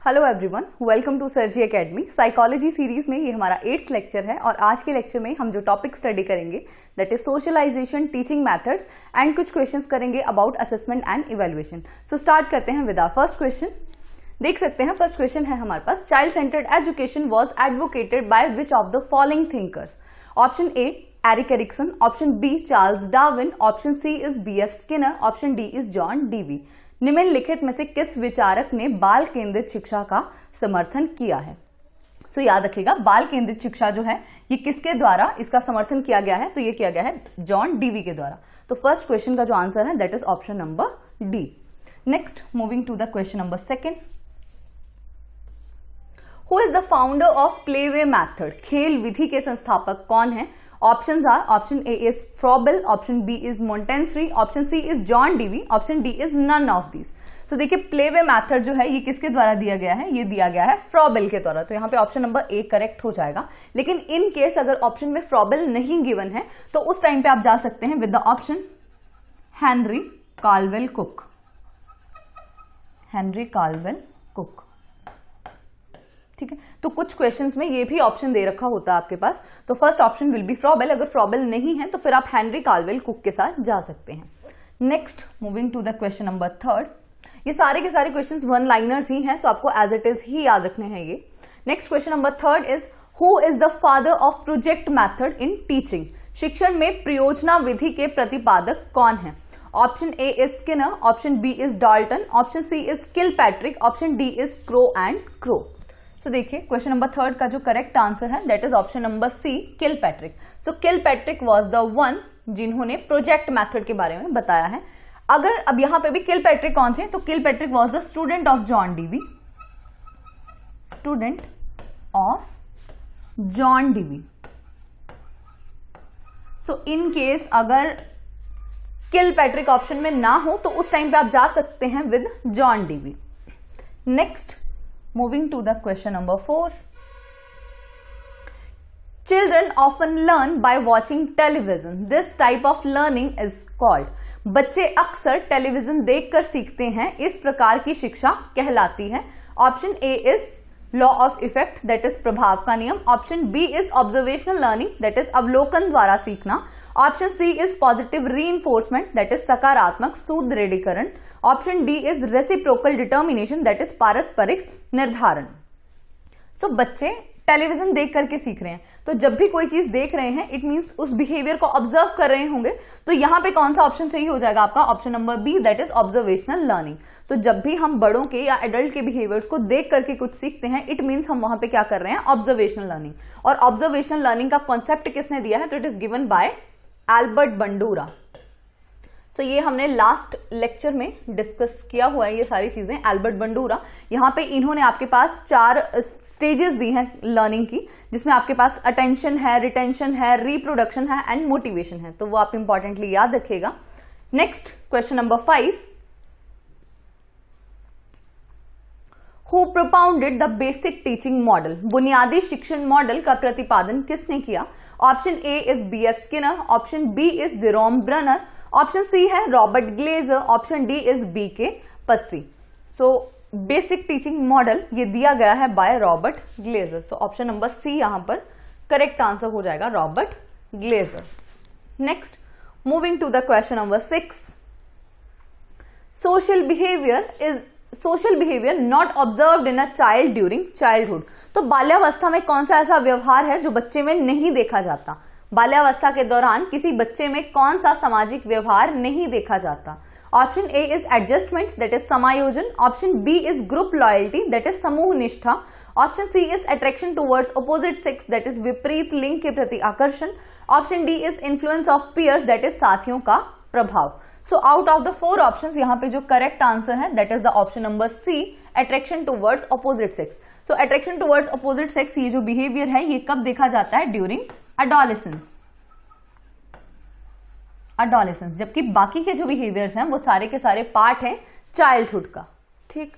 Hello everyone, welcome to Sirji academy. Psychology series में ये हमारा 8th लेक्चर है और आज के लेक्चर में हम जो टॉपिक स्टडी करेंगे that is socialization, teaching methods and कुछ क्वेश्चंस करेंगे about assessment and evaluation. So start करते हैं विद आवर फर्स्ट क्वेश्चन। देख सकते हैं फर्स्ट क्वेश्चन है हमारे पास, child centred education was advocated by which of the following thinkers. Option A Erik Erikson, option B Charles Darwin, option C is B.F. Skinner, option D is John Dewey. निम्नलिखित में से किस विचारक ने बाल केंद्रित शिक्षा का समर्थन किया है? सो याद रखिएगा, बाल केंद्रित शिक्षा जो है ये किसके द्वारा इसका समर्थन किया गया है? तो ये किया गया है जॉन डीवी के द्वारा। तो फर्स्ट क्वेश्चन का जो आंसर है that is option number D. Next, moving to the question number second. Who is the founder of playway method? खेल विधि के संस्थापक कौन है? Options are, option A is Froebel, option B is Montessori, option C is John Dewey, option D is none of these. So देखिए, playway method जो है ये किसके द्वारा दिया गया है? ये दिया गया है फ्रॉबेल के द्वारा। तो यहाँ पे ऑप्शन नंबर ए करेक्ट हो जाएगा। लेकिन इन केस अगर ऑप्शन में फ्रॉबेल नहीं गिवन है तो उस टाइम पे आप जा सकते हैं with the option Henry Caldwell Cook. Henry Caldwell Cook, ठीक है। तो कुछ क्वेश्चंस में ये भी ऑप्शन दे रखा होता है आपके पास। तो first option will be Froebel, अगर फ्रॉबेल नहीं है तो फिर आप हेनरी कार्लवेल कुक के साथ जा सकते हैं। Next, moving to the question number third. ये सारे के सारे क्वेश्चंस वन लाइनर्स ही हैं, सो आपको एज इट इज ही याद रखने हैं ये। Next question number third is who is the father of project method in teaching? शिक्षण में प्रयोजना विधि के प्रतिपादक कौन है? Option A is Skinner, option B is Dalton, option C is Kilpatrick, option D is Crow and Crow. So देखिए, question number third का जो करेक्ट आंसर है that is option number C, Kilpatrick. So Kilpatrick was the one जिन्होंने project method के बारे में बताया है। अगर अब यहां पे भी किलपैट्रिक कौन थे? तो Kilpatrick was the student of John Dewey, student of John Dewey. So in case अगर किलपैट्रिक ऑप्शन में ना हो तो उस टाइम पे आप जा सकते हैं with John Dewey. Next, moving to the question number 4. Children often learn by watching television. This type of learning is called. बच्चे अक्सर टेलीविजन देखकर सीखते हैं, इस प्रकार की शिक्षा कहलाती है। Option A is law of effect, that is प्रभाव का नियम। Option B is observational learning, that is अवलोकन द्वारा सीखना। Option C is positive reinforcement, that is सकारात्मक सुदृढ़ीकरण। Option D is reciprocal determination, that is पारस्परिक निर्धारण। सो बच्चे टेलीविजन देख करके सीख रहे हैं, तो जब भी कोई चीज देख रहे हैं इट मींस उस बिहेवियर को ऑब्जर्व कर रहे होंगे। तो यहां पे कौन सा ऑप्शन सही हो जाएगा आपका? Option number B, that is observational learning. तो जब भी हम बड़ों के या एडल्ट के बिहेवियर्स को देख करके कुछ सीखते हैं इट मींस हम वहां पे क्या कर रहे हैं? Observational learning. और ऑब्जर्वेशनल लर्निंग का कॉन्सेप्ट किसने दिया है? तो it is given bye Albert Bandura. तो ये हमने लास्ट लेक्चर में डिस्कस किया हुआ है ये सारी चीजें, एल्बर्ट बंडूरा। यहाँ पे इन्होंने आपके पास 4 स्टेजेस दी हैं लर्निंग की, जिसमें आपके पास अटेंशन है, रिटेंशन है, रिप्रोडक्शन है एंड मोटिवेशन है। तो वो आप इंपॉर्टेंटली याद रखिएगा। Next, question number 5। Who propounded the basic teaching model? बुनियादी शिक्षण मॉडल का प्रतिपादन किसने किया? Option A is B.F. Skinner, option B is Jerome Bruner, option C है Robert Glaser, option D is B.K. Passi. So basic teaching model ये दिया गया है by Robert Glaser. So option number C यहां पर करेक्ट आंसर हो जाएगा, Robert Glaser. Next, moving to the question number 6। Social behaviour not observed in a child during childhood. तो बाल्यावस्था में कौन सा ऐसा व्यवहार है जो बच्चे में नहीं देखा जाता? बाल्यावस्था के दौरान किसी बच्चे में कौन सा सामाजिक व्यवहार नहीं देखा जाता? Option A is adjustment, that is समायोजन। Option B is group loyalty, that is समूह निष्ठा। Option C is attraction towards opposite sex, that is विपरीत लिंग के प्रति आकर्षण। Option D is influence of peers, that is साथियों का प्रभाव। So out of the 4 options यहाँ पे जो करेक्ट आंसर है that is the option number C, attraction towards opposite sex. So attraction towards opposite sex ये जो बिहेवियर है ये कब देखा जाता है? ड्यूरिंग अडोलेसेंस, जबकि बाकी के जो बिहेवियर्स हैं वो सारे के सारे पार्ट हैं चाइल्डहुड का। ठीक,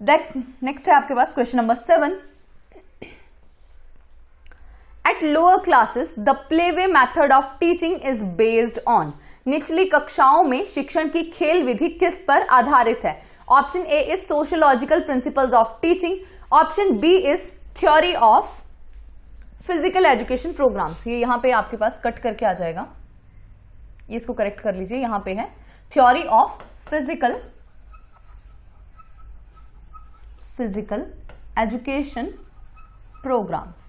नेक्स्ट है आपके पास question number 7। At lower classes the play way method of teaching is based on. निचली कक्षाओं में शिक्षण की खेल विधि किस पर आधारित है? Option A is sociological principles of teaching, option B is theory of physical education programmes. ये यहां पे आपके पास कट करके आ जाएगा, ये इसको करेक्ट कर लीजिए, यहां पे है theory of physical education programmes.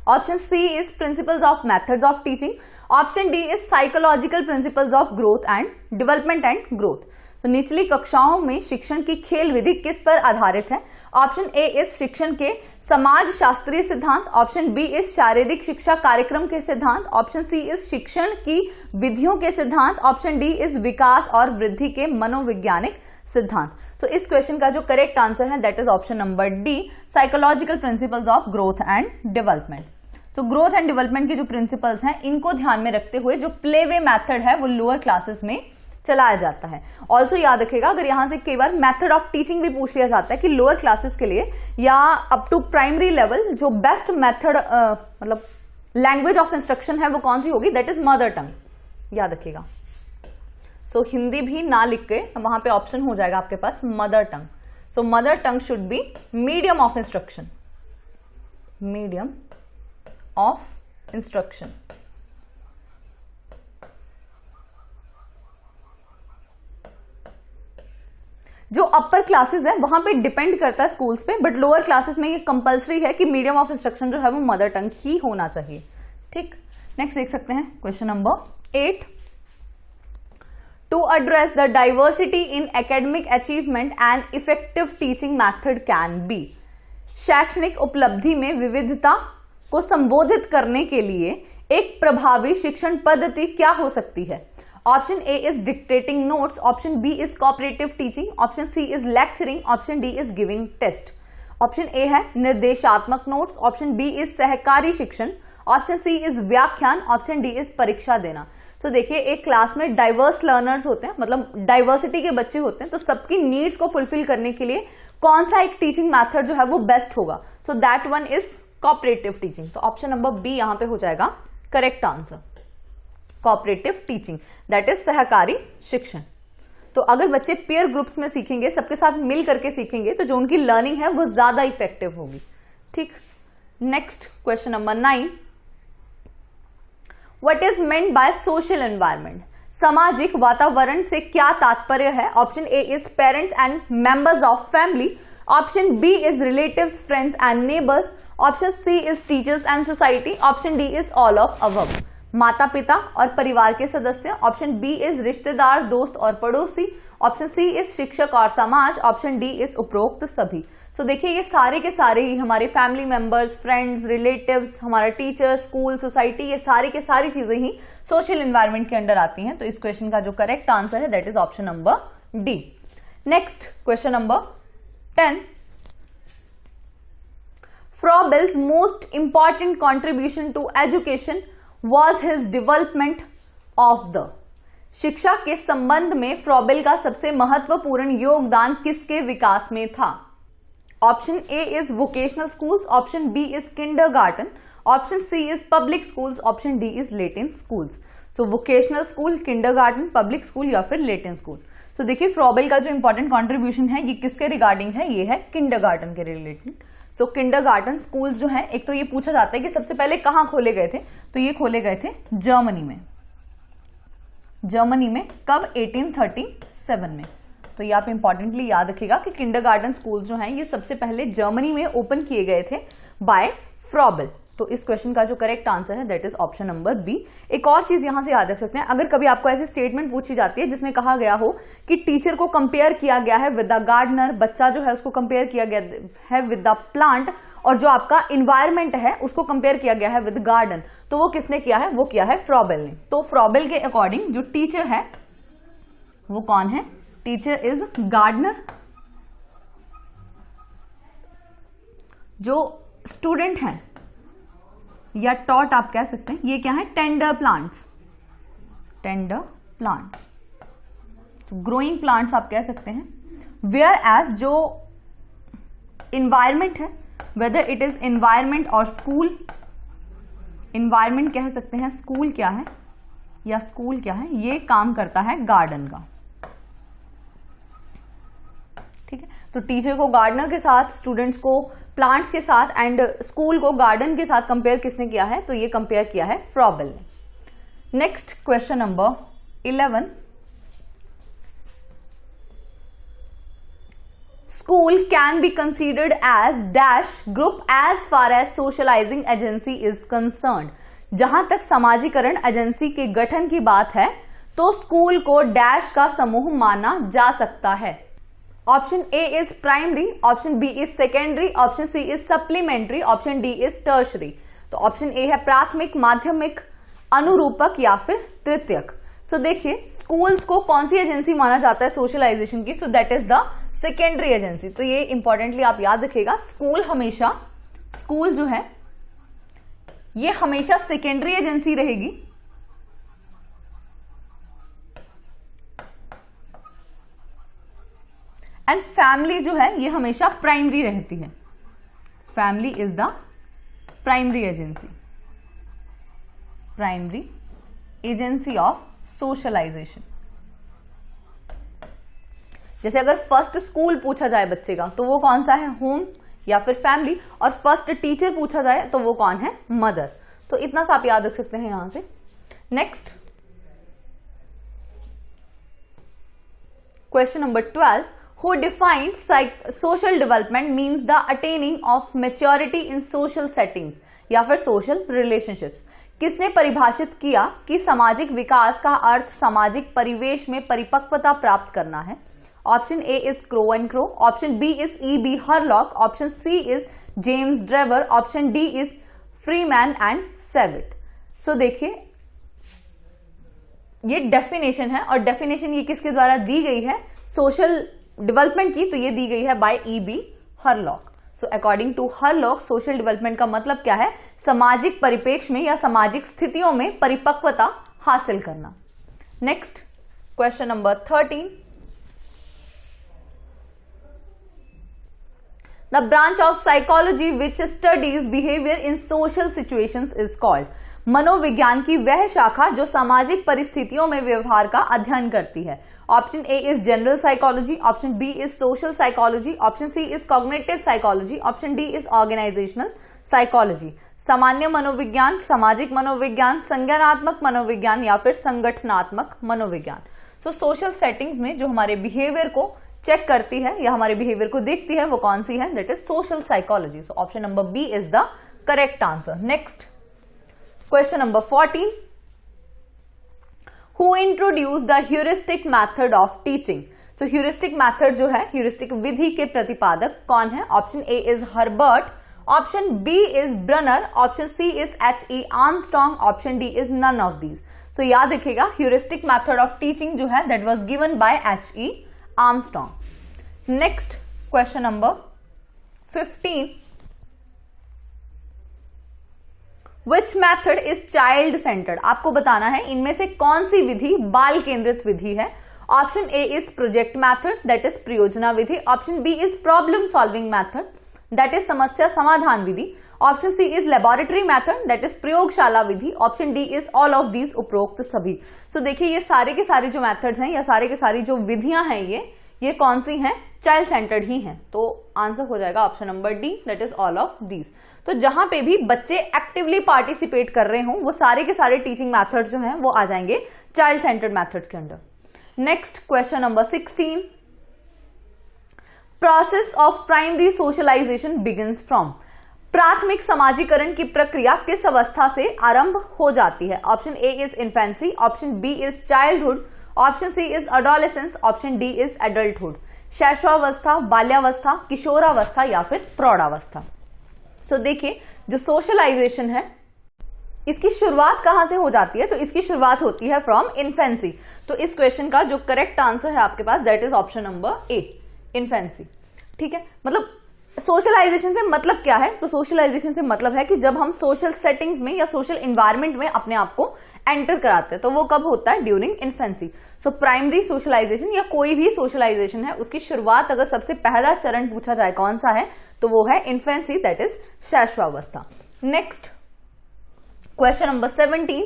Option C is principles of methods of teaching, option D is psychological principles of growth and development and growth. तो निचली कक्षाओं में शिक्षण की खेल विधि किस पर आधारित है? ऑप्शन ए इज शिक्षण के समाज शास्त्रीय सिद्धांत, ऑप्शन बी इज शारीरिक शिक्षा कार्यक्रम के सिद्धांत, ऑप्शन सी इज शिक्षण की विधियों के सिद्धांत, ऑप्शन डी इज विकास और वृद्धि के मनोवैज्ञानिक सिद्धांत। तो इस क्वेश्चन का जो करेक्ट आंसर है that is option number D, psychological principles of growth and development. तो ग्रोथ एंड डेवलपमेंट के जो प्रिंसिपल्स हैं इनको ध्यान में रखते हुए जो प्ले वे मैथड है वो लोअर क्लासेस में चलाया जाता है। ऑल्सो याद रखेगा, अगर यहां से कई बार मेथड ऑफ टीचिंग भी पूछ लिया जाता है कि लोअर क्लासेस के लिए या अप टू प्राइमरी लेवल जो बेस्ट मेथड मतलब लैंग्वेज ऑफ इंस्ट्रक्शन है वो कौन सी होगी, दैट इज मदर टंग, याद रखिएगा। सो हिंदी भी ना लिख के वहां पे ऑप्शन हो जाएगा आपके पास mother tongue. So mother tongue should be medium of instruction, medium of instruction. जो अपर क्लासेस है वहां पे डिपेंड करता है स्कूल्स पे, बट लोअर क्लासेस में ये कंपलसरी है कि मीडियम ऑफ इंस्ट्रक्शन जो है वो मदर टंग ही होना चाहिए। ठीक, नेक्स्ट देख सकते हैं question number 8। To address the diversity in academic achievement and effective teaching method can be. शैक्षणिक उपलब्धि में विविधता को संबोधित करने के लिए एक प्रभावी शिक्षण पद्धति क्या हो सकती है? Option A is dictating notes, option B is cooperative teaching, option C is lecturing, option D is giving test. Option A है निर्देशात्मक नोट्स, ऑप्शन बी इज सहकारी शिक्षण, ऑप्शन सी इज व्याख्यान, ऑप्शन डी इज परीक्षा देना। तो देखिए, एक क्लास में डाइवर्स लर्नर्स होते हैं, मतलब डाइवर्सिटी के बच्चे होते हैं, तो सबकी नीड्स को फुलफिल करने के लिए कौन सा एक टीचिंग मैथड जो है वो बेस्ट होगा? So that one is cooperative teaching. तो ऑप्शन नंबर बी यहां पे हो जाएगा correct answer, cooperative teaching, that is सहकारी शिक्षण। तो अगर बच्चे पेयर ग्रुप्स में सीखेंगे, सबके साथ मिल करके सीखेंगे, तो जो उनकी लर्निंग है वो ज्यादा इफेक्टिव होगी। ठीक, next question number 9। What is meant by social environment? सामाजिक वातावरण से क्या तात्पर्य है? Option A is parents and members of family, option B is relatives, friends and neighbours, option C is teachers and society, option D is all of above. माता पिता और परिवार के सदस्य, ऑप्शन बी इज रिश्तेदार, दोस्त और पड़ोसी, ऑप्शन सी इज शिक्षक और समाज, ऑप्शन डी इज उपरोक्त सभी। तो देखिए, ये सारे के सारे ही हमारे फैमिली मेंबर्स, फ्रेंड्स, रिलेटिव्स, हमारा टीचर, स्कूल, सोसाइटी, ये सारी के सारी चीजें ही सोशल एनवायरनमेंट के अंडर आती हैं। तो इस क्वेश्चन का जो करेक्ट आंसर है that is option number D. Next question number 10। Froebel's most important contribution to education was his development of the। शिक्षा के संबंध में फ्रॉबेल का सबसे महत्वपूर्ण योगदान किसके विकास में था? Option A is vocational schools, option B is kindergarten, option C is public schools, option D is Latin schools. So vocational school, kindergarten, public school या फिर लेटेन स्कूल। सो देखिए, फ्रॉबेल का जो इंपॉर्टेंट कॉन्ट्रीब्यूशन है ये किसके रिगार्डिंग है? ये है किंडरगार्टन के रिलेटेड। सो किंडरगार्टन स्कूल्स जो है, एक तो ये पूछा जाता है कि सबसे पहले कहां खोले गए थे, तो ये खोले गए थे जर्मनी में। जर्मनी में कब? 1837 में। तो ये आप इंपॉर्टेंटली याद रखिएगा कि किंडरगार्टन स्कूल्स जो हैं ये सबसे पहले जर्मनी में ओपन किए गए थे बाय फ्रॉबेल। तो इस क्वेश्चन का जो करेक्ट आंसर है that is option number B. एक और चीज यहां से याद रख सकते हैं, अगर कभी आपको ऐसी स्टेटमेंट पूछी जाती है जिसमें कहा गया हो कि टीचर को कंपेयर किया गया है विद द गार्डनर, बच्चा जो है उसको कंपेयर किया गया है विद द प्लांट, और जो आपका इन्वायरमेंट है उसको कंपेयर किया गया है विद गार्डन, तो वो किसने किया है? वो किया है फ्रॉबेल ने। तो फ्रॉबेल के अकॉर्डिंग जो टीचर है वो कौन है? Teacher is gardener. जो स्टूडेंट है या टॉट आप कह सकते हैं, ये क्या है? Tender plants, tender plant, growing plants आप कह सकते हैं। वेयर एज जो इन्वायरमेंट है, वेदर इट इज इन्वायरमेंट और स्कूल इन्वायरमेंट कह सकते हैं, स्कूल क्या है या स्कूल क्या है, ये काम करता है गार्डन का। ठीक है, तो टीचर को गार्डनर के साथ, स्टूडेंट्स को प्लांट्स के साथ एंड स्कूल को गार्डन के साथ कंपेयर किसने किया है, तो ये कंपेयर किया है फ्रॉबेल ने। Next question number 11, school can be considered as dash group as far as socialising agency is concerned. जहां तक समाजीकरण एजेंसी के गठन की बात है तो स्कूल को डैश का समूह माना जा सकता है। Option A is primary, option B is secondary, option C is supplementary, option D is tertiary. तो ऑप्शन ए है प्राथमिक, माध्यमिक, अनुरूपक या फिर तृतीयक। सो देखिए स्कूल्स को कौन सी एजेंसी माना जाता है सोशलाइजेशन की, सो that is the secondary agency. तो ये इंपॉर्टेंटली आप याद रखिएगा, स्कूल जो है ये हमेशा सेकेंडरी एजेंसी रहेगी एंड फैमिली जो है ये हमेशा प्राइमरी रहती है। Family is the primary agency of socialisation. जैसे अगर फर्स्ट स्कूल पूछा जाए बच्चे का तो वो कौन सा है, होम या फिर फैमिली, और फर्स्ट टीचर पूछा जाए तो वो कौन है, मदर। तो इतना सा आप याद रख सकते हैं यहां से। Next question number 12, who defined social development means the attaining of maturity in social settings या फिर social relationships। किसने परिभाषित किया कि सामाजिक विकास का अर्थ सामाजिक परिवेश में परिपक्वता प्राप्त करना है। Option A is Crow and Crow, option B is E B Hurlock, option C is James Drever, option D is Freeman and Sevitt. So देखिए ये डेफिनेशन है और डेफिनेशन ये किसके द्वारा दी गई है, सोशल डेवलपमेंट की, तो ये दी गई है by E B Hurlock. So according to Hurlock social development का मतलब क्या है, सामाजिक परिप्रेक्ष्य में या सामाजिक स्थितियों में परिपक्वता हासिल करना। Next question number 13, the branch of psychology which studies behaviour in social situations is called. मनोविज्ञान की वह शाखा जो सामाजिक परिस्थितियों में व्यवहार का अध्ययन करती है। Option A is general psychology, option B is social psychology, option C is cognitive psychology, option D is organisational psychology. सामान्य मनोविज्ञान, सामाजिक मनोविज्ञान, संज्ञानात्मक मनोविज्ञान या फिर संगठनात्मक मनोविज्ञान। सो सोशल सेटिंग्स में जो हमारे बिहेवियर को चेक करती है या हमारे बिहेवियर को देखती है वो कौन सी है, that is social psychology. So option number B is the correct answer. Next question number 14, who introduced the heuristic method of teaching। so heuristic method जो है, heuristic विधि के प्रतिपादक कौन है। Option A is Herbart, option B is Bruner, option C is H.E. Armstrong, option D is none of these. So याद रखिएगा heuristic method of teaching जो है that was given by H.E. Armstrong. Next question number 15, Which method is child centered। आपको बताना है इनमें से कौन सी विधि बाल केंद्रित विधि है। Option A is project method, that is प्रयोजना विधि, option B is problem solving method, that is समस्या समाधान विधि, option C is laboratory method, that is प्रयोगशाला विधि, option D is all of these उपरोक्त सभी। सो देखिए ये सारे के सारे जो मैथड्स हैं या सारे के सारी जो विधियां हैं ये कौन सी हैं, चाइल्ड सेंटर्ड ही हैं। तो आंसर हो जाएगा option number D, that is all of these. तो जहां पे भी बच्चे एक्टिवली पार्टिसिपेट कर रहे हों वो सारे के सारे टीचिंग मेथड्स जो हैं वो आ जाएंगे चाइल्ड सेंटर्ड मेथड्स के under. Next question number 16, process of primary socialisation begins from. प्राथमिक समाजीकरण की प्रक्रिया किस अवस्था से आरंभ हो जाती है। Option A is infancy, option B is childhood, option C is adolescence, option D is adulthood. शैशवावस्था, बाल्यावस्था, किशोरावस्था या फिर प्रौढ़ावस्था। सो देखिए जो सोशलाइजेशन है इसकी शुरुआत कहां से हो जाती है, तो इसकी शुरुआत होती है फ्रॉम इन्फेंसी। तो इस क्वेश्चन का जो करेक्ट आंसर है आपके पास that is option number A, infancy. ठीक है, मतलब सोशलाइजेशन से मतलब क्या है, तो सोशलाइजेशन से मतलब है कि जब हम सोशल सेटिंग्स में या सोशल एनवायरनमेंट में अपने आप को एंटर कराते हैं तो वो कब होता है, during infancy. So primary socialisation या कोई भी सोशलाइजेशन है उसकी शुरुआत अगर सबसे पहला चरण पूछा जाए कौन सा है तो वो है इन्फेंसी, दैट इज शैशवावस्था। Next question number 17,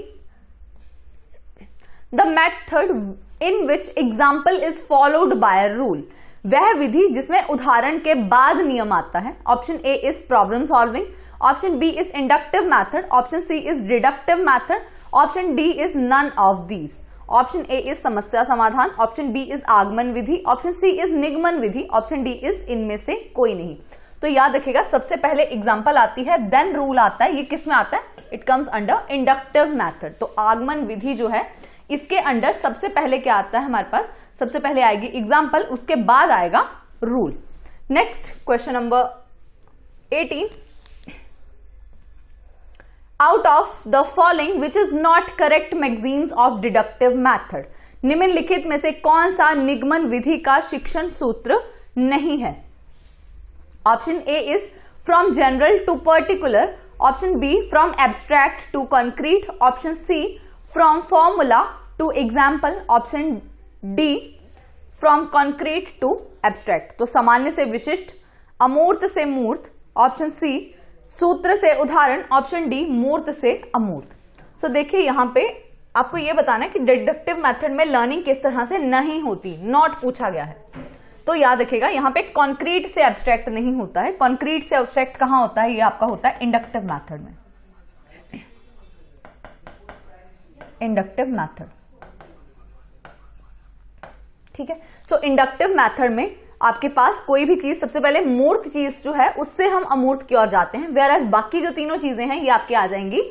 the method in which example is followed by rule, वह विधि जिसमें उदाहरण के बाद नियम आता है। Option A is problem solving, option B is inductive method, option C is deductive method, option D is none of these. Option A is समस्या समाधान, ऑप्शन बी इज आगमन विधि, ऑप्शन सी इज निगमन विधि, ऑप्शन डी इज इनमें से कोई नहीं। तो याद रखिएगा, सबसे पहले एग्जाम्पल आती है, देन रूल आता है। ये किस में आता है? It comes under inductive method. तो आगमन विधि जो है इसके अंडर सबसे पहले क्या आता है हमारे पास? सबसे पहले आएगी एग्जाम्पल, उसके बाद आएगा rule. Next question number 18, out of the following which is not correct magazines of deductive method, निम्नलिखित में से कौन सा निगमन विधि का शिक्षण सूत्र नहीं है? Option A is from general to particular, option B from abstract to concrete, option C from formula to example, option D from concrete to abstract. तो सामान्य से विशिष्ट, अमूर्त से मूर्त, ऑप्शन सी सूत्र से उदाहरण, ऑप्शन डी मूर्त से अमूर्त। सो देखिए यहां पे आपको यह बताना है कि डिडक्टिव मेथड में लर्निंग किस तरह से नहीं होती, नॉट पूछा गया है। तो याद रखिएगा यहां पे कॉन्क्रीट से एब्स्ट्रैक्ट नहीं होता है। कॉन्क्रीट से एब्स्ट्रैक्ट कहां होता है? ये आपका होता है इंडक्टिव मेथड में। इंडक्टिव मेथड, ठीक है। सो इंडक्टिव मेथड में आपके पास कोई भी चीज, सबसे पहले मूर्त चीज जो है उससे हम अमूर्त की ओर जाते हैं, वेयर बाकी जो तीनों चीजें हैं ये आपके आ जाएंगी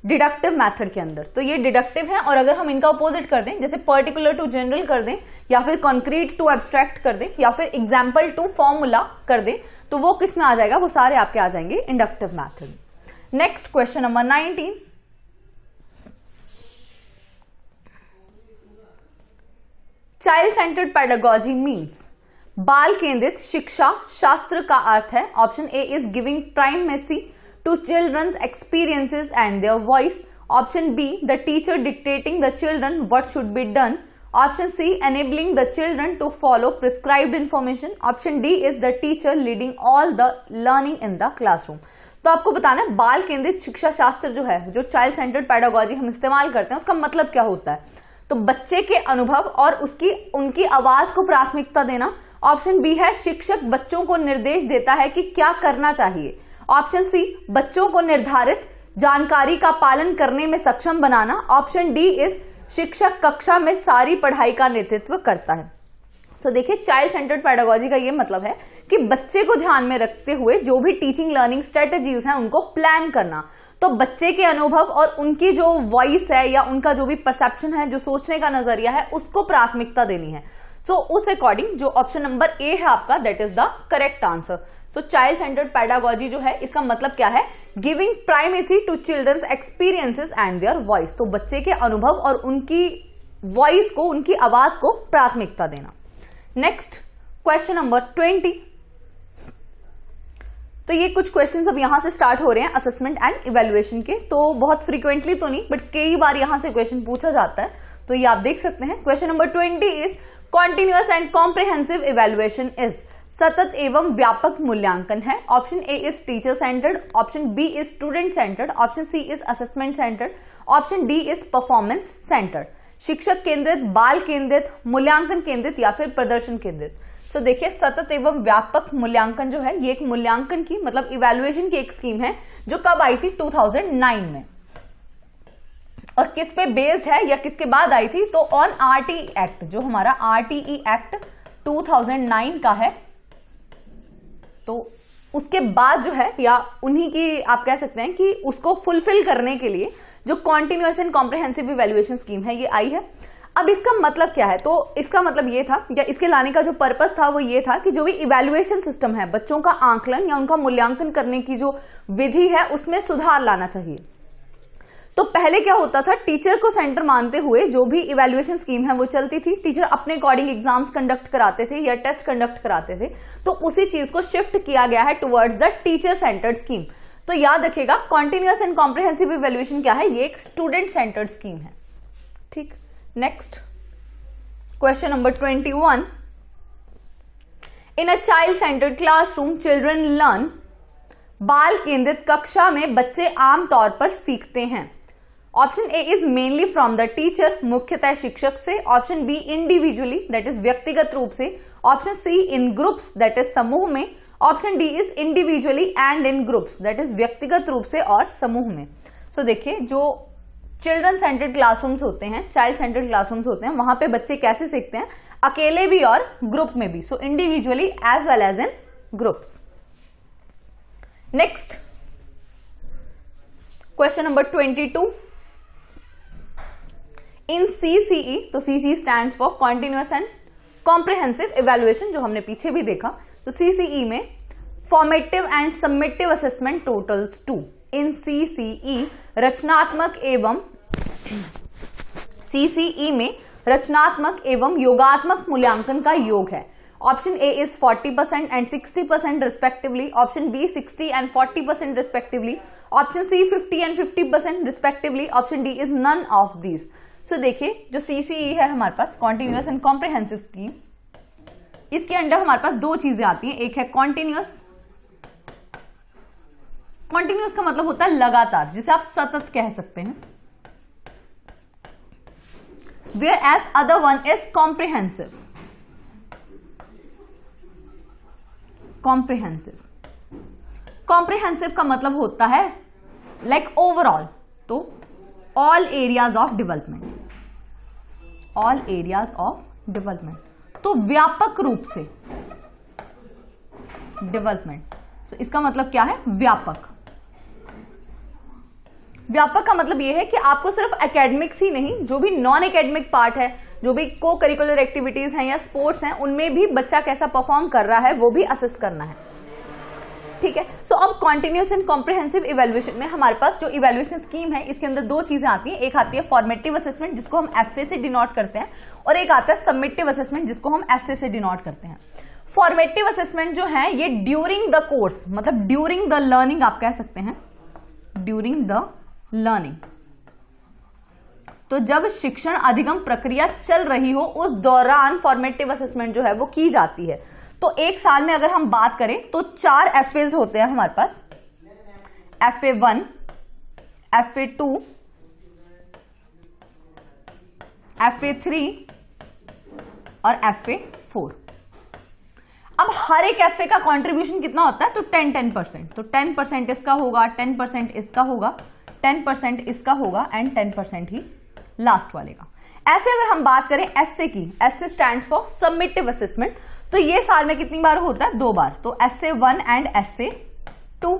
डिडक्टिव मेथड के अंदर। तो ये डिडक्टिव है, और अगर हम इनका अपोजिट कर दें, जैसे पर्टिकुलर टू जनरल कर दें, या फिर कॉन्क्रीट टू एब्स्ट्रैक्ट कर दें, या फिर एग्जाम्पल टू फॉर्मूला कर दें, तो वो किस में आ जाएगा? वो सारे आपके आ जाएंगे inductive method. Next question number 19, child centred pedagogy means, बाल केंद्रित शिक्षा शास्त्र का अर्थ है। Option A is giving primacy to children's experiences and their voice, option B the teacher dictating the children what should be done, option C enabling the children to follow prescribed information, option D is the teacher leading all the learning in the classroom. तो आपको बताना है बाल केंद्रित शिक्षा शास्त्र जो है, जो चाइल्ड सेंटर्ड पेडागोजी हम इस्तेमाल करते हैं, उसका मतलब क्या होता है? तो बच्चे के अनुभव और उनकी आवाज को प्राथमिकता देना। ऑप्शन बी है शिक्षक बच्चों को निर्देश देता है कि क्या करना चाहिए, ऑप्शन सी बच्चों को निर्धारित जानकारी का पालन करने में सक्षम बनाना, ऑप्शन डी इज शिक्षक कक्षा में सारी पढ़ाई का नेतृत्व करता है। सो देखिए चाइल्ड सेंटर्ड पेडागोजी का ये मतलब है कि बच्चे को ध्यान में रखते हुए जो भी टीचिंग लर्निंग स्ट्रेटेजीज हैं उनको प्लान करना। तो बच्चे के अनुभव और उनकी जो वॉइस है या उनका जो भी परसेप्शन है, जो सोचने का नजरिया है, उसको प्राथमिकता देनी है। सो उस अकॉर्डिंग जो ऑप्शन नंबर ए है आपका, that is the correct answer. So child centred pedagogy जो है इसका मतलब क्या है? Giving primacy to children's experiences and their voice. तो बच्चे के अनुभव और उनकी वॉइस को, उनकी आवाज को प्राथमिकता देना। Next question number 20। तो ये कुछ क्वेश्चंस अब यहां से स्टार्ट हो रहे हैं असेसमेंट एंड इवैल्यूएशन के। तो बहुत फ्रीक्वेंटली तो नहीं, बट कई बार यहां से क्वेश्चन पूछा जाता है, तो ये आप देख सकते हैं। Question number 20 is continuous and comprehensive evaluation is, सतत एवं व्यापक मूल्यांकन है। Option A is teacher centred, option B is student centred, option C is assessment centred, option D is performance centred. शिक्षक केंद्रित, बाल केंद्रित, मूल्यांकन केंद्रित या फिर प्रदर्शन केंद्रित। तो देखिए सतत एवं व्यापक मूल्यांकन जो है ये एक मूल्यांकन की मतलब इवैल्यूएशन की एक स्कीम है जो कब आई थी? 2009 में। और किस पे बेस्ड है या किसके बाद आई थी? तो ऑन आरटीई एक्ट, जो हमारा आरटीई एक्ट 2009 का है, तो उसके बाद जो है या उन्हीं की आप कह सकते हैं कि उसको फुलफिल करने के लिए जो continuous and comprehensive evaluation scheme है ये आई है। अब इसका मतलब क्या है? तो इसका मतलब ये था या इसके लाने का जो पर्पस था वो ये था कि जो भी इवैल्यूएशन सिस्टम है, बच्चों का आंकलन या उनका मूल्यांकन करने की जो विधि है उसमें सुधार लाना चाहिए। तो पहले क्या होता था, टीचर को सेंटर मानते हुए जो भी इवैल्यूएशन स्कीम है वो चलती थी। टीचर अपने अकॉर्डिंग एग्जाम्स कंडक्ट कराते थे या टेस्ट कंडक्ट कराते थे। तो उसी चीज को शिफ्ट किया गया है towards the teacher centred scheme. तो याद रखिएगा कॉन्टिन्यूअस एंड कॉम्प्रिहेंसिव इवैल्यूएशन क्या है? ये एक स्टूडेंट सेंटर्ड स्कीम है। ठीक, next question number 21। In a child centred classroom children learn, बाल केंद्रित कक्षा में बच्चे आमतौर पर सीखते हैं। Option A is mainly from the teacher, मुख्यतः शिक्षक से। Option B individually, that is व्यक्तिगत रूप से। Option C in groups, that is समूह में। Option D is individually and in groups, that is व्यक्तिगत रूप से और समूह में। सो देखिए, जो चिल्ड्रन सेंटर्ड क्लासरूम्स होते हैं, चाइल्ड सेंटर्ड क्लासरूम्स होते हैं, वहां पे बच्चे कैसे सीखते हैं, अकेले भी और ग्रुप में भी। So individually as well as in groups. Next question number 22। In CCE, तो CCE stands for continuous and comprehensive evaluation, जो हमने पीछे भी देखा। तो CCE में formative and summative assessment totals 2। In CCE रचनात्मक एवं CCE में रचनात्मक एवं योगात्मक मूल्यांकन का योग है। Option A is 40% and 60% respectively. Option B 60 and 40% respectively. Option C 50 and 50% respectively. Option D is none of these. So देखिए, जो CCE है हमारे पास, कॉन्टिन्यूअस एंड कॉम्प्रिहेंसिव स्कीम, इसके अंडर हमारे पास दो चीजें आती हैं। एक है कॉन्टिन्यूअस। कॉन्टिन्यूअस का मतलब होता है लगातार, जिसे आप सतत कह सकते हैं। whereas other one is comprehensive. Comprehensive का मतलब होता है लाइक ओवरऑल, तो all areas of development, all areas of development, तो व्यापक रूप से डेवलपमेंट। तो इसका मतलब क्या है, व्यापक। व्यापक का मतलब यह है कि आपको सिर्फ एकेडमिक्स ही नहीं, जो भी नॉन एकेडमिक पार्ट है, जो भी को करिकुलर एक्टिविटीज हैं या स्पोर्ट्स हैं, उनमें भी बच्चा कैसा परफॉर्म कर रहा है वो भी असेस करना है। ठीक है। सो अब कॉन्टिन्यूअस एंड कॉम्प्रिहेंसिव इवैल्यूएशन में हमारे पास जो इवैल्यूएशन स्कीम है, इसके अंदर दो चीजें आती हैं। एक आती है फॉर्मेटिव असेसमेंट, जिसको हम FA से डिनोट करते हैं, और एक आता है सबमिटिव असेसमेंट, जिसको हम SA से डिनोट करते हैं। फॉर्मेटिव असेसमेंट जो है ये ड्यूरिंग द कोर्स, मतलब ड्यूरिंग द लर्निंग आप कह सकते हैं, ड्यूरिंग द लर्निंग, तो जब शिक्षण अधिगम प्रक्रिया चल रही हो उस दौरान फॉर्मेटिव असेसमेंट जो है वो की जाती है। तो एक साल में अगर हम बात करें तो 4 FAs होते हैं हमारे पास, FA1, FA2, FA3 और FA4। अब हर एक FA का कंट्रीब्यूशन कितना होता है, तो 10-10%। तो 10% इसका होगा, 10% इसका होगा, 10% इसका होगा एंड 10% ही लास्ट वाले का। ऐसे अगर हम बात करें SA की, SA stands for submissive assessment, तो ये साल में कितनी बार होता है, 2 बार। तो SA1 एंड SA2।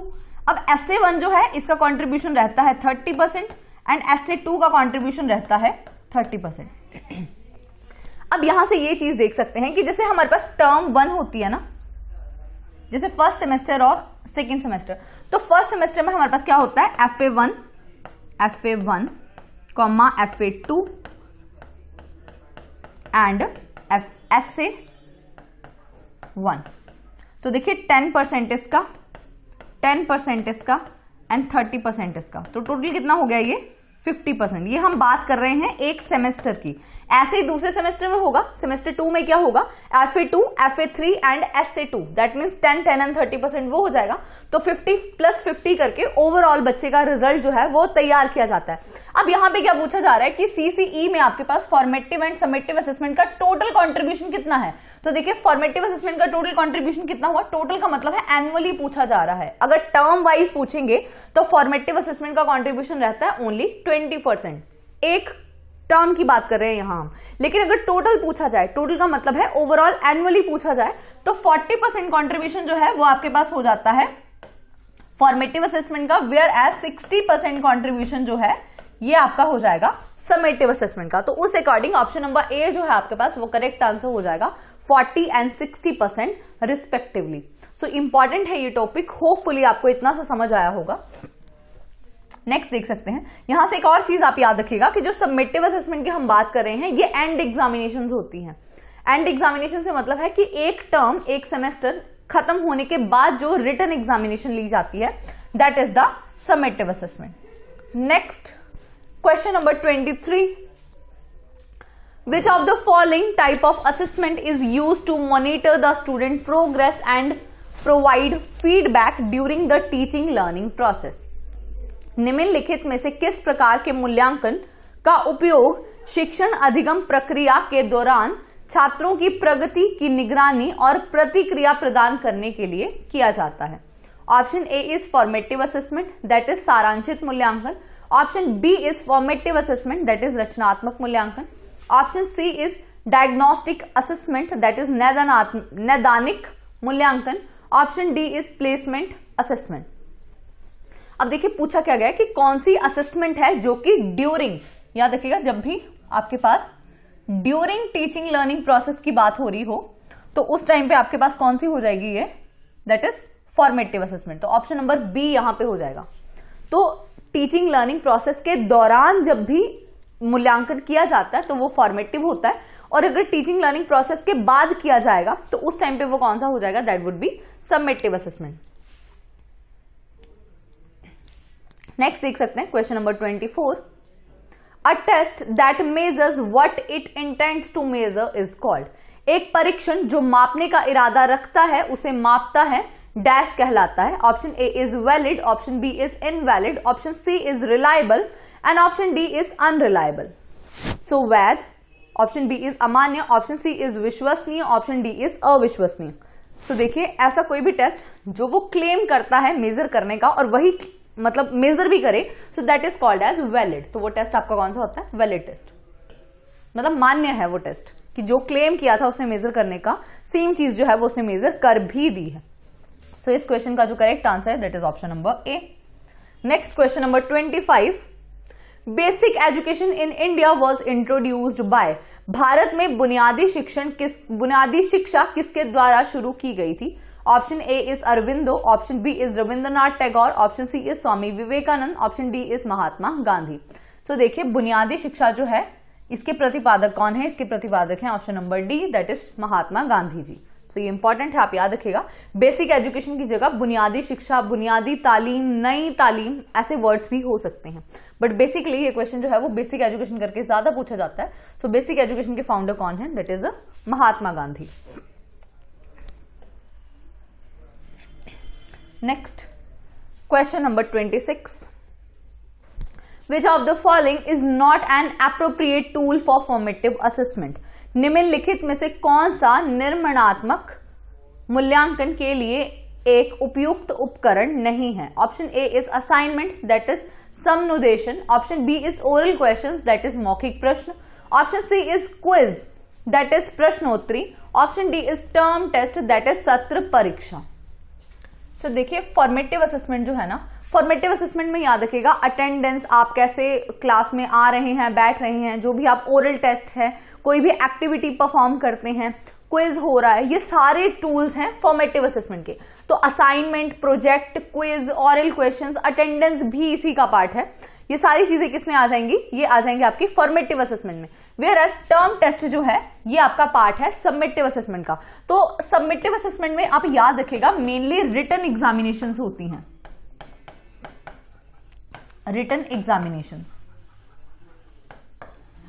अब SA1 जो है इसका कंट्रीब्यूशन रहता है 30% एंड SA2 का कंट्रीब्यूशन रहता है 30%। अब यहां से ये चीज देख सकते हैं कि जैसे हमारे पास टर्म 1 होती है ना, जैसे फर्स्ट सेमेस्टर और सेकेंड सेमेस्टर, तो फर्स्ट सेमेस्टर में हमारे पास क्या होता है, FA1, FA2 एंड SA1। तो देखिए 10% इसका, 10% इसका एंड 30% इसका, तो टोटल कितना हो गया, ये 50%। ये हम बात कर रहे हैं एक सेमेस्टर की। ऐसे ही दूसरे सेमेस्टर में होगा, सेमेस्टर 2 में क्या होगा, FA2, FA3 and SA2, that means 10, 10 and 30% वो हो जाएगा। तो 50 + 50 करके ओवरऑल बच्चे का रिजल्ट जो है वो तैयार किया जाता है। अब यहां पे क्या पूछा जा रहा है कि CCE में आपके पास फॉर्मेटिव एंड सबमिटिव असेसमेंट का टोटल कंट्रीब्यूशन कितना है। तो देखिए फॉर्मेटिव असेसमेंट का टोटल कंट्रीब्यूशन कितना हुआ, टोटल का मतलब है एनुअली पूछा जा रहा है। अगर टर्म वाइज पूछेंगे तो फॉर्मेटिव असेसमेंट का कंट्रीब्यूशन रहता है ओनली 20%, एक टर्म की बात कर रहे हैं यहां हम। लेकिन अगर टोटल पूछा जाए, टोटल का मतलब है ओवरऑल एनुअली पूछा जाए, तो 40% कंट्रीब्यूशन जो है वो आपके पास हो जाता है फॉर्मेटिव असेसमेंट का, वेयर एज 60% कंट्रीब्यूशन जो है ये आपका हो जाएगा समेटिव असेसमेंट का। तो उस अकॉर्डिंग ऑप्शन नंबर ए जो है आपके पास वो करेक्ट आंसर हो जाएगा, 40 एंड 60% रिस्पेक्टिवली। सो इंपॉर्टेंट है ये टॉपिक, होपफुली आपको इतना सा समझ आया होगा। नेक्स्ट देख सकते हैं, यहां से एक और चीज आप याद रखिएगा कि जो सबमिटिव असेसमेंट की हम बात कर रहे हैं ये एंड एग्जामिनेशंस होती हैं। एंड एग्जामिनेशन से मतलब है कि एक टर्म, एक सेमेस्टर खत्म होने के बाद जो रिटन एग्जामिनेशन ली जाती है, that is the submissive assessment. Next question number 23, which of the following type of assessment is used to monitor the student progress and provide feedback during the teaching learning process? निम्नलिखित में से किस प्रकार के मूल्यांकन का उपयोग शिक्षण अधिगम प्रक्रिया के दौरान छात्रों की प्रगति की निगरानी और प्रतिक्रिया प्रदान करने के लिए किया जाता है? Option A is formative assessment, that is सारांशित मूल्यांकन। Option B is formative assessment, that is रचनात्मक मूल्यांकन। Option C is diagnostic assessment, that is नैदानिक मूल्यांकन। Option D is placement assessment. अब देखिए पूछा क्या गया कि कौन सी असेसमेंट है जो कि ड्यूरिंग, याद रखिएगा जब भी आपके पास ड्यूरिंग टीचिंग लर्निंग प्रोसेस की बात हो रही हो तो उस टाइम पे आपके पास कौन सी हो जाएगी ये, दैट इज फॉर्मेटिव असेसमेंट। तो ऑप्शन नंबर बी यहां पे हो जाएगा। तो टीचिंग लर्निंग प्रोसेस के दौरान जब भी मूल्यांकन किया जाता है तो वो फॉर्मेटिव होता है, और अगर टीचिंग लर्निंग प्रोसेस के बाद किया जाएगा तो उस टाइम पे वो कौन सा हो जाएगा, that would be summative assessment. Next देख सकते हैं question number 24। A test that measures what it intends to measure is called. एक परीक्षण जो मापने का इरादा रखता है उसे मापता है डैश कहलाता है। Option A is valid, option B is invalid, option C is reliable and option D is unreliable. So वैध, ऑप्शन बी इज अमान्य, ऑप्शन सी इज विश्वसनीय, ऑप्शन डी इज अविश्वसनीय। तो देखिए ऐसा कोई भी टेस्ट जो वो क्लेम करता है मेजर करने का और वही मतलब मेजर भी करे, so that is called as valid. तो वो टेस्ट आपका कौन सा होता है, वैलिड टेस्ट, मतलब मान्य है वो टेस्ट कि जो क्लेम किया था उसने मेजर करने का, सेम चीज जो है वो उसने मेजर कर भी दी है। सो इस क्वेश्चन का जो करेक्ट आंसर है that is option number A. Next question number 25। Basic education in India was introduced by. भारत में बुनियादी शिक्षा किसके द्वारा शुरू की गई थी? Option A is Aurobindo, option B is Rabindranath Tagore, option C is Swami Vivekananda, option D is Mahatma Gandhi. So देखिए बुनियादी शिक्षा जो है इसके प्रतिपादक कौन है? इसके प्रतिपादक हैं option number D, that is Mahatma Gandhi ji. तो ये इंपॉर्टेंट है, आप याद रखिएगा। बेसिक एजुकेशन की जगह बुनियादी शिक्षा, बुनियादी तालीम, नई तालीम ऐसे वर्ड्स भी हो सकते हैं, बट बेसिकली ये क्वेश्चन जो है वो बेसिक एजुकेशन करके ज्यादा पूछा जाता है। सो बेसिक एजुकेशन के फाउंडर कौन है? That is Mahatma Gandhi. Next question number 26। Which of the following is not an appropriate tool for formative assessment? निम्नलिखित में से कौन सा निर्माणात्मक मूल्यांकन के लिए एक उपयुक्त उपकरण नहीं है? Option A is assignment, that is समनुदेशन, option B is oral questions, that is मौखिक प्रश्न, option C is quiz, that is प्रश्नोत्तरी, option D is term test, that is सत्र परीक्षा। तो देखिए फॉर्मेटिव असेसमेंट जो है ना, फॉर्मेटिव असेसमेंट में याद रखिएगा अटेंडेंस, आप कैसे क्लास में आ रहे हैं, बैठ रहे हैं, जो भी आप ओरल टेस्ट है, कोई भी एक्टिविटी परफॉर्म करते हैं, क्विज हो रहा है, ये सारे टूल्स हैं फॉर्मेटिव असेसमेंट के। तो assignment, project, quiz, oral questions, attendance भी इसी का पार्ट है। ये सारी चीजें किसमें आ जाएंगी? ये आ जाएंगे आपकी फॉर्मेटिव असेसमेंट में। वेयर एज टर्म टेस्ट जो है ये आपका पार्ट है सबमिटिव असेसमेंट का। तो सबमिटिव असेसमेंट में आप याद रखिएगा मेनली रिटन एग्जामिनेशंस होती हैं, रिटन एग्जामिनेशंस।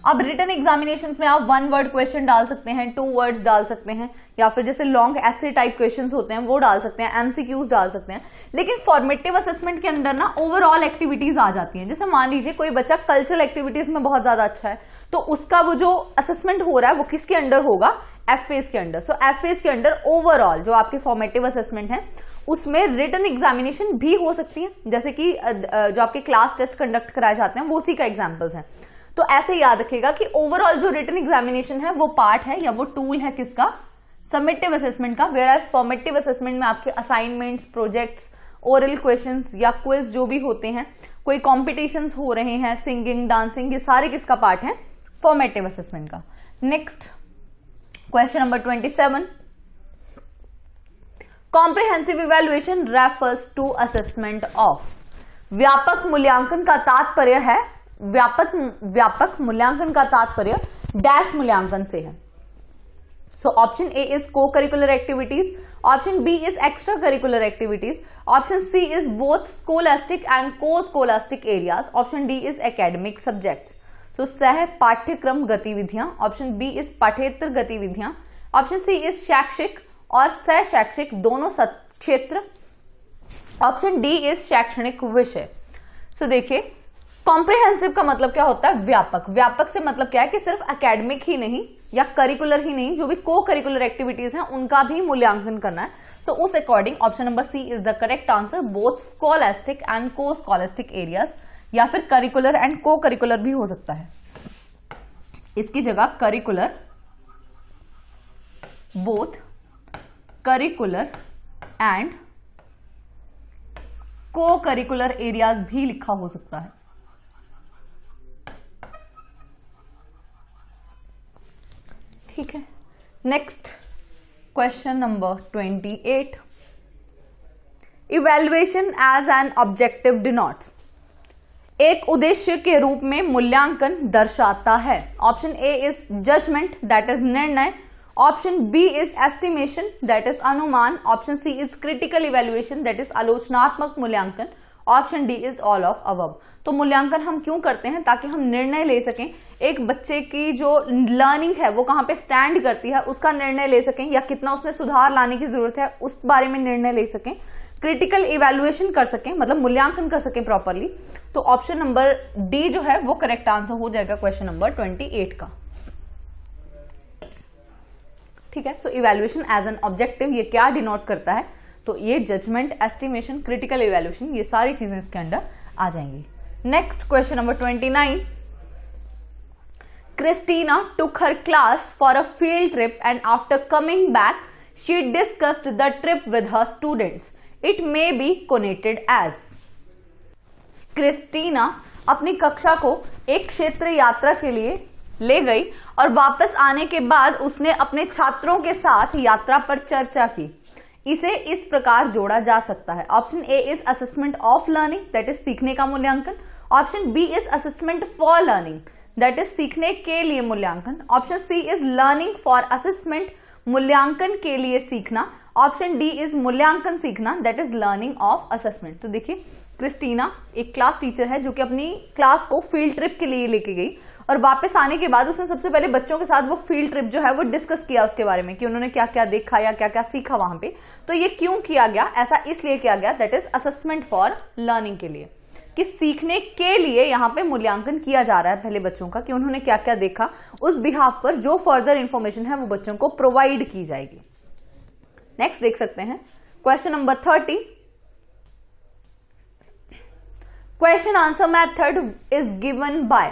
अब रिटन एग्जामिनेशंस में आप 1 वर्ड क्वेश्चन डाल सकते हैं, 2 वर्ड्स डाल सकते हैं, या फिर जैसे लॉन्ग एसे टाइप क्वेश्चंस होते हैं वो डाल सकते हैं, एमसीक्यूज डाल सकते हैं। लेकिन फॉर्मेटिव असेसमेंट के अंदर ना ओवरऑल एक्टिविटीज आ जाती हैं। जैसे मान लीजिए कोई बच्चा कल्चरल एक्टिविटीज में बहुत ज्यादा अच्छा है, तो उसका वो जो असेसमेंट हो रहा है वो किसके अंडर होगा? एफएस के अंडर। सो एफएस के अंडर ओवरऑल जो आपके फॉर्मेटिव असेसमेंट है उसमें रिटन एग्जामिनेशन भी हो सकती है, जैसे कि जो आपके क्लास टेस्ट कंडक्ट कराए जाते हैं वो उसी का एग्जाम्पल्स हैं। तो ऐसे याद रखिएगा कि ओवरऑल जो रिटन एग्जामिनेशन है वो पार्ट है या वो टूल है किसका? सबमिटिव असेसमेंट का। वेयर एज फॉर्मेटिव असेसमेंट में आपके असाइनमेंट्स, प्रोजेक्ट्स, ओरल क्वेश्चंस या क्विज जो भी होते हैं, कोई कॉम्पिटिशन्स हो रहे हैं, सिंगिंग, डांसिंग, ये सारे किसका पार्ट है? फॉर्मेटिव असेसमेंट का। Next question number 27। Comprehensive evaluation refers to assessment of. व्यापक मूल्यांकन का तात्पर्य है, व्यापक मूल्यांकन का तात्पर्य डैश मूल्यांकन से है। So option A is co curricular activities, option B is extra curricular activities, option C is both scholastic and co scholastic areas, option D is academic subjects. So सह पाठ्यक्रम गतिविधियां, ऑप्शन बी इज पाठ्येतर गतिविधियां, option C is शैक्षिक और सह शैक्षिक दोनों क्षेत्र, ऑप्शन डी इज शैक्षणिक विषय। सो देखिए, कॉम्प्रिहेंसिव का मतलब क्या होता है? व्यापक। व्यापक से मतलब क्या है कि सिर्फ एकेडमिक ही नहीं या करिकुलर ही नहीं, जो भी को करिकुलर एक्टिविटीज हैं उनका भी मूल्यांकन करना है। सो उस according option number C is the correct answer. Both scholastic and co-scholastic areas, या फिर करिकुलर एंड को करिकुलर भी हो सकता है। इसकी जगह curricular, both curricular and co curricular areas भी लिखा हो सकता है। ठीक है, next question number 28। Evaluation as an objective denotes, एक उद्देश्य के रूप में मूल्यांकन दर्शाता है। Option A is judgement, that is निर्णय। Option B is estimation, that is अनुमान। Option C is critical evaluation, that is आलोचनात्मक मूल्यांकन। Option D is all of above. तो मूल्यांकन हम क्यों करते हैं? ताकि हम निर्णय ले सकें, एक बच्चे की जो लर्निंग है वो कहां पे स्टैंड करती है उसका निर्णय ले सकें, या कितना उसमें सुधार लाने की जरूरत है उस बारे में निर्णय ले सकें, क्रिटिकल इवैल्यूएशन कर सकें, मतलब मूल्यांकन कर सकें प्रॉपरली। तो ऑप्शन नंबर डी जो है वो करेक्ट आंसर हो जाएगा क्वेश्चन नंबर 28 का। ठीक है, सो इवैल्यूएशन एज एन ऑब्जेक्टिव ये क्या डिनोट करता है? तो ये जजमेंट, एस्टिमेशन, क्रिटिकल इवैल्यूएशन, ये सारी चीजें इसके अंडर आ जाएंगी। Next question number 29। Christina took her class for a field trip and after coming back, she discussed the trip with her students. It may be connoted as। Christina अपनी कक्षा को एक क्षेत्र यात्रा के लिए ले गई और वापस आने के बाद उसने अपने छात्रों के साथ यात्रा पर चर्चा की। इसे इस प्रकार जोड़ा जा सकता है। Option A is assessment of learning, that is सीखने का मूल्यांकन। Option B is assessment for learning, that is सीखने के लिए मूल्यांकन। Option C is learning for assessment, मूल्यांकन के लिए सीखना। ऑप्शन डी इज मूल्यांकन सीखना, that is learning of assessment. तो देखिए, क्रिस्टीना एक क्लास टीचर है जो कि अपनी क्लास को फील्ड ट्रिप के लिए लेके गई और वापस आने के बाद उसने सबसे पहले बच्चों के साथ वो फील्ड ट्रिप जो है वो डिस्कस किया उसके बारे में कि उन्होंने क्या क्या देखा या क्या क्या सीखा वहां पे। तो ये क्यों किया गया? ऐसा इसलिए किया गया, that is assessment for learning के लिए, कि सीखने के लिए यहाँ पे मूल्यांकन किया जा रहा है पहले बच्चों का कि उन्होंने क्या क्या देखा, उस बिहाफ पर जो फर्दर इंफॉर्मेशन है वो बच्चों को प्रोवाइड की जाएगी। नेक्स्ट देख सकते हैं question number 30। Question answer method is given by,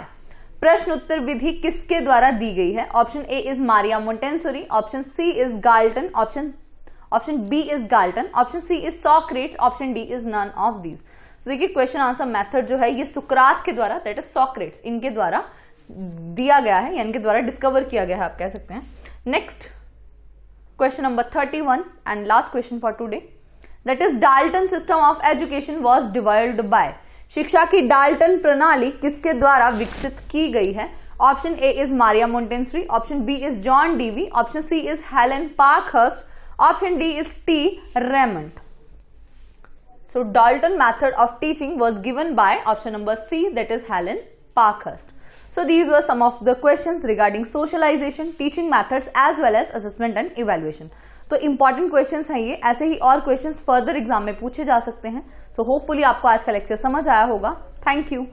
प्रश्न उत्तर विधि किसके द्वारा दी गई है? Option A is Maria Montessori, option C is Galton, option B is Galton, option C is Socrates, option D is none of these. तो देखिए, क्वेश्चन आंसर मेथड जो है ये सुकरात के द्वारा, दैट इज सॉक्रेट्स, इनके द्वारा दिया गया है या इनके द्वारा डिस्कवर किया गया है, आप कह सकते हैं। Next question number 31 and last question for today, that is Dalton system of education was developed by, शिक्षा की डाल्टन प्रणाली किसके द्वारा विकसित की गई है? Option A is Maria Montessori, option B is John Dewey, option C is Helen Parkhurst, option D is T Raymond. So Dalton method of teaching was given by option number C, that is Helen Parkhurst. So these were some of the questions regarding socialization, teaching methods as well as assessment and evaluation. तो important questions हैं ये, ऐसे ही और questions further exam में पूछे जा सकते हैं। So hopefully आपको आज का lecture समझ आया होगा। Thank you.